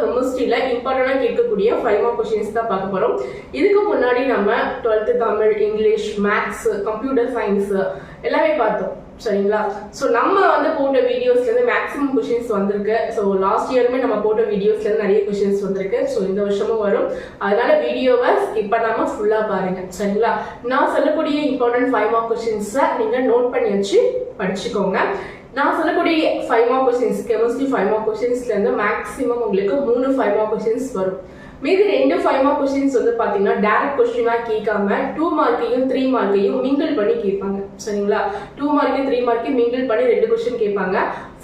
கெமிஸ்ட்ரியில இம்பார்ட்டண்டா கேட்கக்கூடிய 5 mark questions தான் பார்க்க போறோம். இதுக்கு முன்னாடி நம்ம 12th Tamil, English, maths, computer science எல்லாமே பார்த்தோம். சரிங்களா? ஸோ நம்ம போட்ட வீடியோஸ்ல இருந்து மேக்ஸிமம் கொஸ்டின்ஸ் வந்திருக்கு. ஸோ லாஸ்ட் இயருமே நம்ம போட்ட வீடியோஸ்ல இருந்து நிறைய கொஸ்டின்ஸ் வந்திருக்கு. ஸோ இந்த வருஷமும் வரும். அதனால வீடியோவை ஸ்கிப் பண்ணாம ஃபுல்லா பாருங்க. சரிங்களா? நான் சொல்லக்கூடிய இம்பார்ட்டன்ட் 5 மார்க் கொஸ்டின்ஸை நீங்க நோட் பண்ணி வச்சு படிச்சுக்கோங்க. நான் சொல்லக்கூடிய 5 மார்க் கொஸ்டின்ஸ், கெமிஸ்ட்ரி 5 மார்க் கொஸ்டின்ஸ்ல இருந்து மேக்ஸிமம் உங்களுக்கு 3 5 மார்க் கொஸ்டின்ஸ் வரும். மீதி 2 5 மார்க் கொஸ்டின்ஸ் பாத்தீங்கன்னா டைரக்ட் கொஸ்டினா கேட்காம 2 மார்க்கையும் 3 மார்க்கையும் மிங்கிள் பண்ணி கேட்பாங்க. சரிங்களா? 2 மார்க்கையும் 3 மார்க்கையும் மிங்கிள் பண்ணி 2 கொஸ்டின் கேட்பாங்க.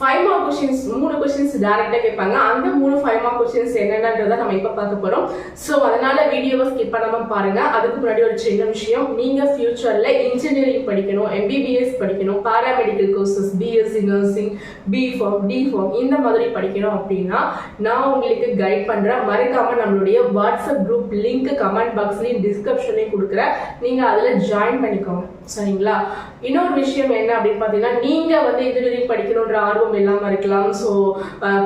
5 மார்க் கொஸ்டின்ஸ் 3 கொஸ்டின்ஸ் டைரக்டா கேட்பாங்க. அந்த 3 5 மார்க் கொஸ்டின்ஸ் என்னன்றத நம்ம இப்ப பார்க்க போறோம். சோ அதனால வீடியோவை ஸ்கிப் பண்ணாம பாருங்க. அதுக்கு முன்னாடி ஒரு சின்ன விஷயம், நீங்க ஃபியூச்சர்ல இன்ஜினியரிங் படிக்கணும், MBBS படிக்கணும், paramedical courses, BSc nursing, B.Pharm, D.Pharm இந்த மாதிரி படிக்கணும் அப்படின்னா நான் உங்களுக்கு கைட் பண்றேன். மறக்காம நம்மளுடைய வாட்ஸ்அப் குரூப் லிங்க் கமெண்ட் பாக்ஸ்லயும் டிஸ்கிரிப்ஷன்லயும் கொடுக்குறேன். நீங்க அதுல ஜாயின் பண்ணிக்கோங்க. சரிங்களா? இன்னொரு விஷயம் என்ன அப்படின்னு பாத்தீங்கன்னா, நீங்க இன்ஜினியரிங் படிக்கணும்ன்ற ஆர்வம் இல்லாம இருக்கலாம். ஸோ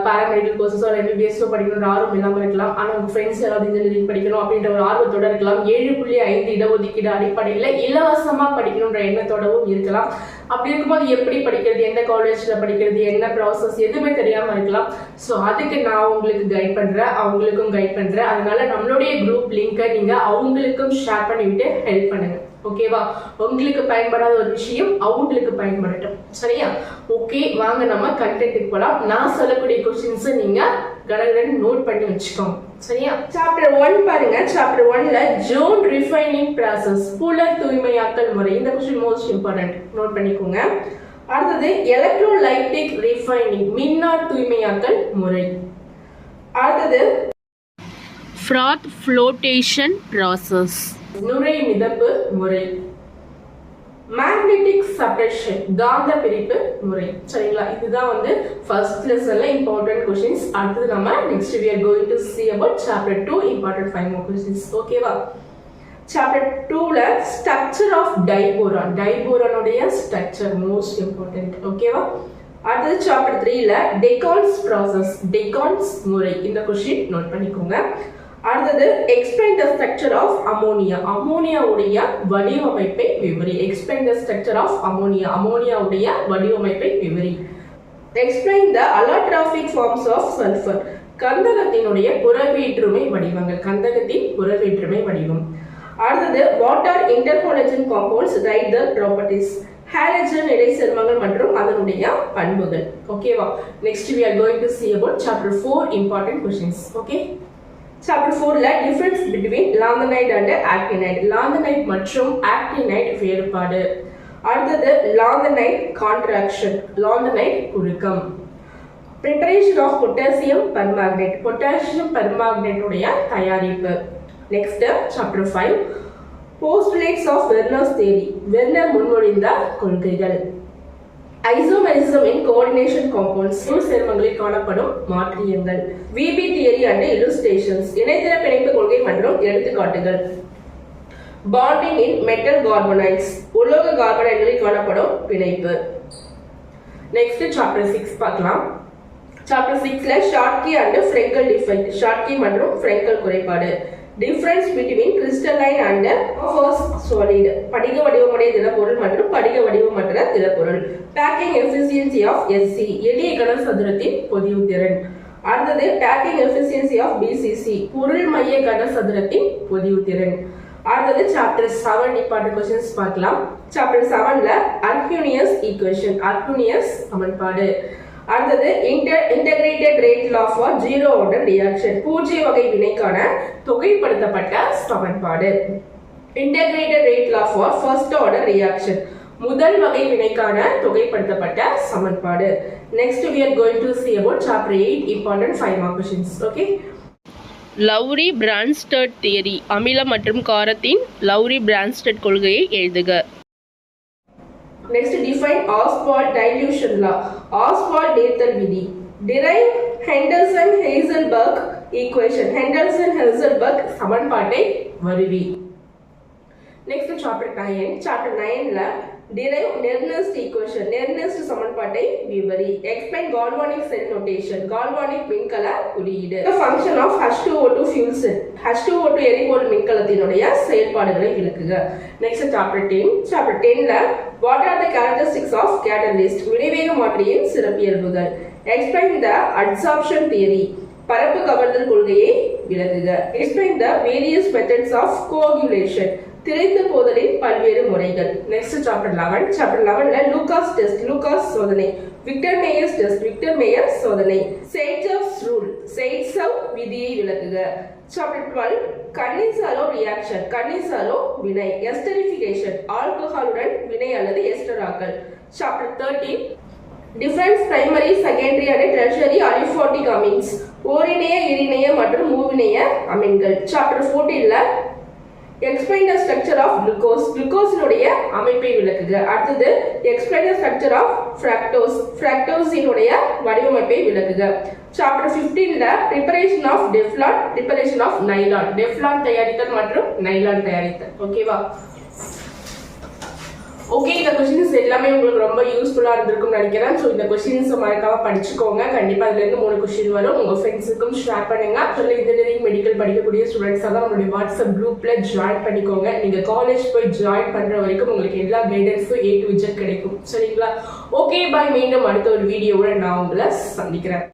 பாராமெடிக்கல் கோர்சஸோ MBBS படிக்கணும்ன்ற ஆர்வம் இல்லாம இருக்கலாம். ஆனா உங்க ஃப்ரெண்ட்ஸ் யாராவது இன்ஜினியரிங் படிக்கணும் அப்படின்ற ஒரு ஆர்வத்தோட இருக்கலாம். 7.5 இடஒதுக்கீடு அடிப்படையில இலவசமா படிக்கணும்ன்ற எண்ணத்தோடவும் இருக்கலாம். அப்படி இருக்கும்போது எப்படி படிக்கிறது, எந்த காலேஜ்ல படிக்கிறது, என்ன ப்ராசஸ் எதுவுமே தெரியாம இருக்கலாம். ஸோ அதுக்கு நான் உங்களுக்கு கைட் பண்றேன், அவங்களுக்கும் கைட் பண்றேன். அதனால நம்மளுடைய குரூப் லிங்கை நீங்க அவங்களுக்கும் ஷேர் பண்ணிவிட்டு ஹெல்ப் பண்ணுங்க. ஓகேவா? உங்களுக்கு பயன்படாத ஒரு விஷயம் அவங்களுக்கு பயன்படட்டும். சரியா? ஓகே, வாங்க நம்ம கண்டென்ட்டுக்கு போலாம். நான் சொல்லக்கூடிய கொஸ்டின்ஸ் நீங்க கடகடன் நோட் பண்ணி வச்சுக்கோங்க. சரியா? சாப்டர் 1 பாருங்க. சாப்டர் 1ல ஜோன் ரிஃபைனிங் ப்ராசஸ், புலர் தூய்மையாக்கல் முறை. இந்த கொஸ்டின் மோஸ்ட் இம்பார்ட்டன்ட், நோட் பண்ணிக்கோங்க. அடுத்தது எலக்ட்ரோலைட்டிக் ரிஃபைனிங், மின்னார் தூய்மையாக்கல் முறை. அடுத்தது ஃப்ராத் ஃப்ளோட்டேஷன் ப்ராசஸ், நுரை மிதப்பு முறை. மேக்னெட்டிக் சப்ரஷன், காந்த பிரிப்பு முறை. சரிங்களா? இதுதான் ஃபர்ஸ்ட் லெசன்ல இம்பார்ட்டன்ட் கொஸ்டின்ஸ். அடுத்து நம்ம next we are going to see about chapter 2 important 5 more questions. ஓகேவா? சாப்டர் 2ல ஸ்ட்ரக்சர் ஆஃப் டைபோரான், டைபோரானுடைய ஸ்ட்ரக்சர் மோஸ்ட் இம்பார்ட்டன்ட். ஓகேவா? அடுத்து சாப்டர் 3ல டெகான்ஸ் ப்ராசஸ், டெகான்ஸ் முறை. இந்த கொஸ்டின் நோட் பண்ணிக்கோங்க. அடுத்தது explain the structure of ammonia, அமோனியாவுடைய வடிவமைப்பை விவரி. Explain the structure of ammonia, அமோனியாவுடைய வடிவமைப்பை விவரி. Explain the allotropic forms of sulphur, கந்தகத்தினுடைய புறவேற்றுமை வடிவங்கள், கந்தகத்தின் புறவேற்றுமை வடிவம். அடுத்தது what are interhalogen compounds, right the properties, ஹாலஜன் இடை சேர்மங்கள் மற்றும் அதனுடைய பண்புகள். ஓகேவா? Next we are going to see about chapter 4 important questions. ஓகே? சாப்டர் 4ல difference between lanthanide and actinide, lanthanide மற்றும் ஆக்டினைட் வேறுபாடு. அடுத்தது லாந்தனைட் கான்ட்ராக்ஷன், லாந்தனைட் குறுக்கம். Preparation of potassium permanganate, potassium permanganate உடைய தயாரிப்பு. Next chapter 5 postulates of Werner's theory, Werner முன்மொழிந்த கொள்கைகள். ஐசோமெரிசம் இன் கோஆர்டினேஷன் காம்பவுண்ட்ஸ், சேர்மங்களில் காணப்படும் மாற்றியங்கள். விபி தியரி அண்ட் இல்லுஸ்ட்ரேஷன்ஸ், இணைத்திர பிணைப்பு கொள்கை மற்றும் எடுத்துக்காட்டுகள். பாண்டிங் இன் மெட்டல் கார்பனைட்ஸ், உலோக கார்பனைடுகளில் காணப்படும் பிணைப்பு. நெக்ஸ்ட் சாப்டர் 6 பார்க்கலாம். சாப்டர் 6ல Schottky and Frenkel defect, Schottky மற்றும் ஃப்ரெங்கல் குறைபாடு. Difference between crystalline and amorphous solid, படிக வடிவமுடைய திடப்பொருள் மற்றும் படிக வடிவமற்ற திடப்பொருள். பேக்கிங் எஃபிஷியன்சி ஆஃப் SC, எளிய கனசதுரத்தின் பொதிவுத்திறன். அடுத்தது பேக்கிங் எஃபிஷியன்சி ஆஃப் BCC, பொருள் மைய கனசதுரத்தின் பொதிவுத்திறன். அடுத்தது சாப்டர் 7 இம்பார்ட்டன்ட் क्वेश्चंस பார்க்கலாம். சாப்டர் 7ல அர்ஹூனியஸ் ஈக்குவேஷன், அர்ஹூனியஸ் சமன்பாடு. அடுத்தது integrated rate law for zero order reaction, பூஜ்ய வகை வினைக்கான தொகைப்படுத்தப்பட்ட சமன்பாடு. Integrated rate law for first order reaction, முதல் வகை வினைக்கான தொகைப்படுத்தப்பட்ட சமன்பாடு. Next we are going to see about chapter 8 important 5 mark questions. okay? Lowry Brønsted theory, அமிலம் மற்றும் காரத்தின் லவ்ரி பிரான்ஸ்டட் கொள்கையை எழுதுக. Next, define Ostwald dilution law, Ostwald நீர்த்தல் விதி. Derive Henderson-Heisenberg equation, Henderson-Heisenberg சமன்பாட்டை வருவி. Next chapter 9, chapter 9ல derive Nernst equation, Nernst சமன்பாட்டை விவரி. explain galvanic cell notation, galvanic மின்கல குறியீடு. the function of H2O2 fuel cell, H2O2 எரிபொருள் மின்கலத்தினுடைய செயல்பாடுகளை விளக்குக. next chapter 10. chapter 10ல what are the characteristics of catalyst, வினைவேக மாற்றியின் சிறப்பியல்புகள். explain the adsorption theory, பரப்பு கவர்தல் கொள்கையை விளக்குக. explain the various methods of coagulation, திரைத்த போதலின் பல்வேறு முறைகள். Next chapter 11. Chapter 11ல லூகாஸ் டெஸ்ட், லூகாஸ் சோதனை, Victor Meyer's test, Victor Meyer சோதனை, சேட்ஜர்ஸ் ரூல், சேட்ஜர் விதியை விளக்குக. சாப்டர் 12 கன்னிசாலோ ரியாக்ஷன், கன்னிசாலோ வினை, எஸ்டரிஃபிகேஷன், ஆல்கஹாலுடன் வினை அல்லது எஸ்டராக்கள். Chapter 13 difference primary, secondary and tertiary aliphatic amines, ஓரிணைய, இரிணைய மற்றும் மூவிணைய அமீன்கள். சாப்டர் 14ல explain the structure of glucose, glucose-னுடைய அமைப்பை விளக்குக. அடுத்தது explain the structure of fructose, fructose-னுடைய வடிவமைப்பை விளக்குக. சாப்டர் 15ல preparation of Teflon, preparation of nylon, Teflon தயாரித்தல் மற்றும் nylon தயாரித்தல். ஓகேவா? ஓகே, இந்த கொஸ்டின்ஸ் எல்லாமே உங்களுக்கு ரொம்ப யூஸ்ஃபுல்லா இருந்திருக்கும்னு நினைக்கிறேன். ஸோ இந்த கொஸ்டின்ஸ் மறக்காம படிச்சுக்கோங்க. கண்டிப்பா இதுல இருந்து 3 கொஸ்டின் வரும். உங்க ஃப்ரெண்ட்ஸுக்கும் ஷேர் பண்ணுங்க. ஆக்சுவலி இன்ஜினியரிங் மெடிக்கல் படிக்கக்கூடிய ஸ்டூடெண்ட்ஸ் தான் நம்மளுடைய வாட்ஸ்அப் குரூப்ல ஜாயின் பண்ணிக்கோங்க. நீங்க காலேஜ் போய் ஜாயின் பண்ற வரைக்கும் உங்களுக்கு எல்லா கைடன்ஸும் A to Z கிடைக்கும். சரிங்களா? ஓகே, பாய். மீண்டும் அடுத்த ஒரு வீடியோவோட நான் உங்களை சந்திக்கிறேன்.